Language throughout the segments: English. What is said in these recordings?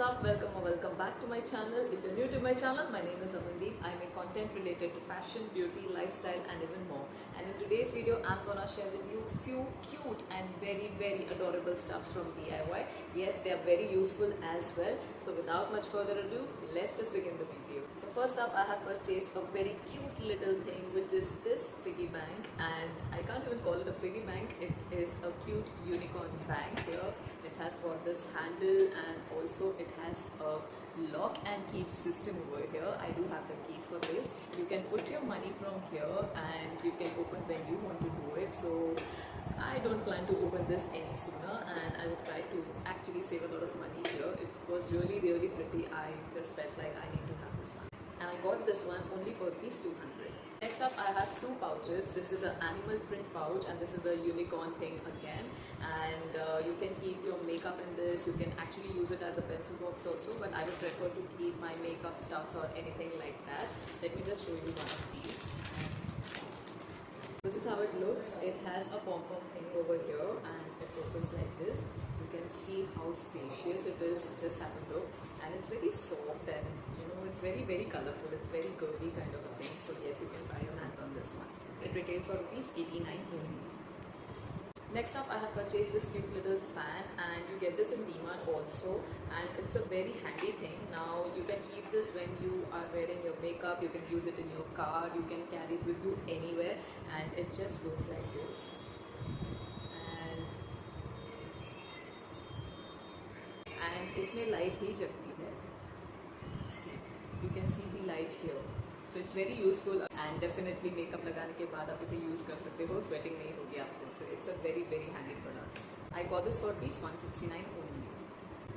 up, welcome or welcome back to my channel. If you're new to my channel, my name is Amandeep. I make content related to fashion, beauty, lifestyle and even more. And in today's video, I'm gonna share with you few cute and very adorable stuffs from DIY. Yes, they are very useful as well. So without much further ado, let's just begin the video. So first up, I have purchased a very cute little thing, which is this piggy bank. And I can't even call it a piggy bank. It is a cute unicorn bank here. It has got this handle and also it has a lock and key system over here. I do have the keys for this. You can put your money from here and you can open when you want to do it. So I don't plan to open this any sooner and I will try to actually save a lot of money here. It was really pretty. I just felt like I need to have this one. And I got this one only for rupees 200. Next up, I have two pouches. This is an animal print pouch and this is a unicorn thing again. And you can keep your makeup in this. You can actually use it as a pencil box also, but I would prefer to keep my makeup stuffs or anything like that. Let me just show you one of these. This is how it looks. It has a pom-pom thing over here and it opens like this. You can see how spacious it is. Just have a look. And it's very soft and it's very colorful. It's very girly kind of a thing. So yes, you can try your hands on this one. It retails for rupees 89 only. Next up, I have purchased this cute little fan and you get this in D-Mart also, and it's a very handy thing. Now you can keep this when you are wearing your makeup, you can use it in your car, you can carry it with you anywhere, and it just goes like this. And इसमें light ही जगती है. See, you can see the light here. So it's very useful and definitely makeup लगाने के बाद आप इसे use कर सकते हो. Sweating नहीं होगी आपको. So it's a very handy product. I got this for rupees 169 only.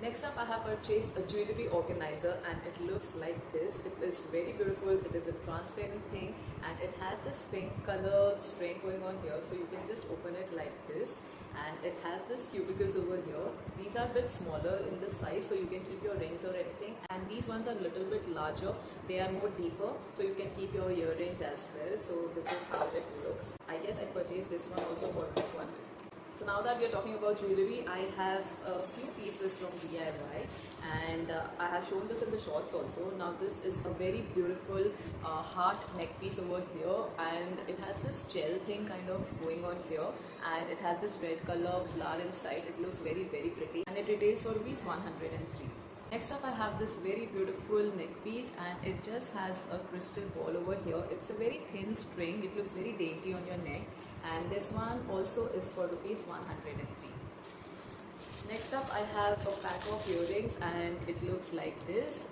Next up, I have purchased a jewelry organizer and it looks like this. It is very beautiful. It is a transparent thing and it has this pink color string going on here. So you can just open it like this. And it has this cubicles over here. These are a bit smaller in the size, so you can keep your rings or anything. And these ones are a little bit larger. They are more deeper, so you can keep your earrings as well. So this is how it looks. I guess I purchased this one also for this one. So now that we are talking about jewelry, I have a few pieces from DIY and I have shown this in the shorts also. Now this is a very beautiful heart neck piece over here and it has this gel thing kind of going on here and it has this red color flower inside. It looks very pretty and it retails for rupees 103. Next up, I have this very beautiful neck piece and it just has a crystal ball over here. It's a very thin string. It looks very dainty on your neck. And this one also is for rupees 103. Next up, I have a pack of earrings and it looks like this.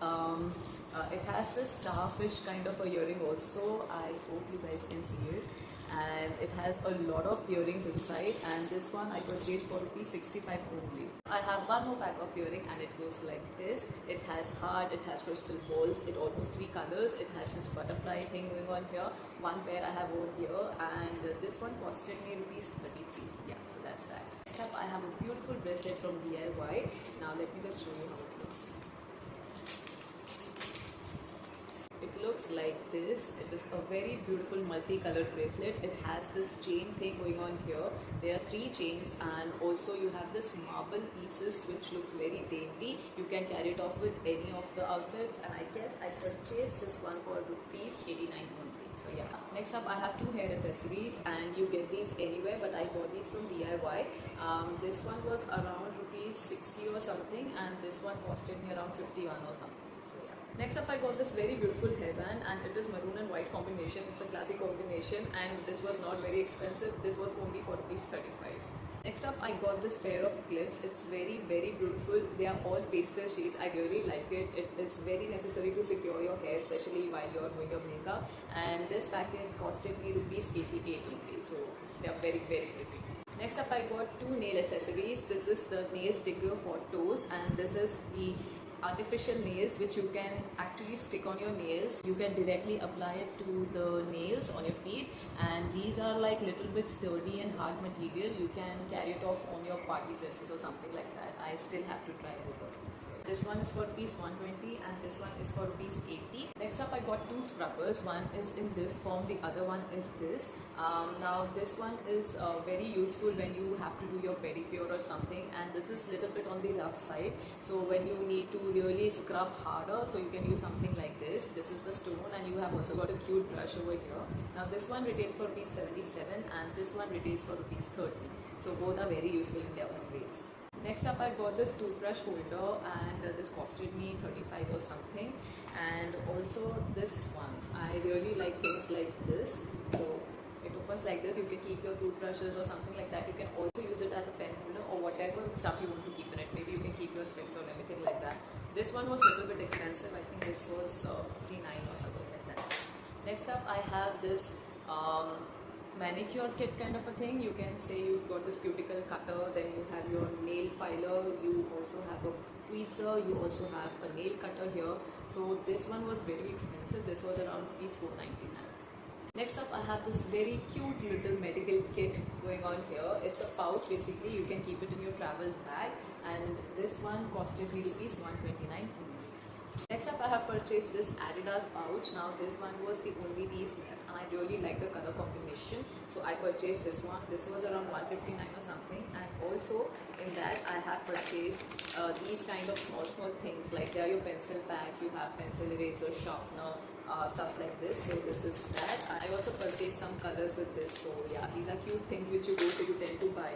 It has this starfish kind of a earring also. I hope you guys can see it. And it has a lot of earrings inside and this one I purchased for rupees 65 only. I have one more pack of earring and it goes like this. It has heart, it has crystal balls, it almost 3 colors. It has this butterfly thing going on here. One pair I have over here and this one costed me rupees 33. Yeah, so that's that. Next up, I have a beautiful bracelet from DIY. Now let me just show you how it looks. It looks like this. It is a very beautiful multicolored bracelet. It has this chain thing going on here. There are 3 chains and also you have this marble pieces which looks very dainty. You can carry it off with any of the outfits and I guess I purchased this one for rupees 89 only. So yeah. Next up, I have 2 hair accessories and you get these anywhere but I bought these from DIY. This one was around rupees 60 or something and this one costed me around 51 or something. Next up, I got this very beautiful hairband and it is maroon and white combination. It's a classic combination and this was not very expensive. This was only for rupees 35. Next up, I got this pair of clips. It's very beautiful. They are all pastel shades. I really like it. It is very necessary to secure your hair, especially while you're doing your makeup. And this packet costed me rupees 88 only. So they are very pretty. Next up, I got 2 nail accessories. This is the nail sticker for toes and this is the artificial nails which you can actually stick on your nails. You can directly apply it to the nails on your feet and these are like little bit sturdy and hard material. You can carry it off on your party dresses or something like that. I still have to try both of these. this one is for rupees 120 and this one is for rupees 80. Next up, I got two scrubbers. One is in this form, the other one is this. Now this one is very useful when you have to do your pedicure or something, and this is little bit on the rough side. So when you need to really scrub harder, so you can use something like this. This is the stone, and you have also got a cute brush over here. Now this one retails for rupees 77 and this one retails for rupees 30. So both are very useful in their own ways. Next up, I got this toothbrush holder, and this costed me 35 or something. And also this one, I really like things like this. So it opens like this. You can keep your toothbrushes or something like that. You can also use it as a pen holder or whatever stuff you want to keep in it. Maybe you can keep your specs or anything like that. This one was a little bit expensive. I think this was 59 or something like that. Next up, I have this manicure kit kind of a thing. You can say you've got this cuticle cutter, then you have your nail filer, you also have a tweezer, you also have a nail cutter here. So this one was very expensive. This was around rupees 499. Next up, I have this very cute little medical kit going on here. It's a pouch basically. You can keep it in your travel bag, and this one costed me rupees 129. Next up, I have purchased this Adidas pouch. Now this one was the only piece left, and I really like the color combination, so I purchased this one. This was around 159 or something. And also in that, I have purchased these kind of small things, like they are your pencil bags. You have pencil, eraser, sharpener, stuff like this. So this is that. I also purchased some colors with this. So yeah, these are cute things which you go to, you tend to buy.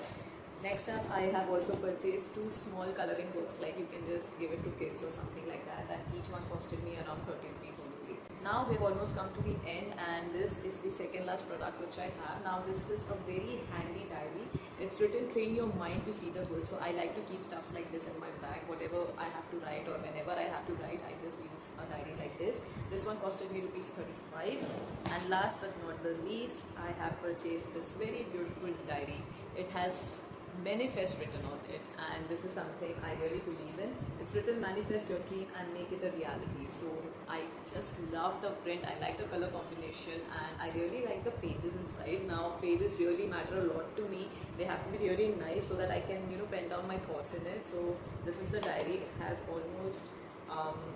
Next up, I have also purchased two small coloring books, like you can just give it to kids or something like that, and each one costed me around 30 rupees only. Now we've almost come to the end, and this is the second last product which I have. Now this is a very handy diary. It's written "Train your mind to see the good." So I like to keep stuff like this in my bag. Whatever I have to write or whenever I have to write, I just use a diary like this. This one costed me rupees 35. And last but not the least, I have purchased this very beautiful diary. It has manifest written on it, and this is something I really believe in. It's written "Manifest your dream and make it a reality." So I just love the print. I like the color combination, and I really like the pages inside. Now pages really matter a lot to me. They have to be really nice so that I can pen down my thoughts in it. So this is the diary. It has almost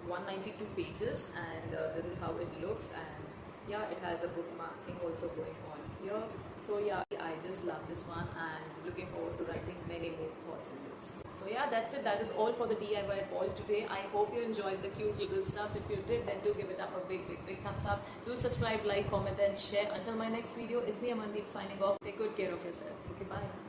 192 pages, and this is how it looks. And yeah, it has a bookmark thing also going on here. So yeah, I just love this one, and looking forward to writing many more thoughts in this. So yeah, that's it. That is all for the DIY haul today. I hope you enjoyed the cute little stuff. If you did, then do give it up a big thumbs up. Do subscribe, like, comment and share. Until my next video, it's me Amandeep signing off. Take good care of yourself. Okay, bye.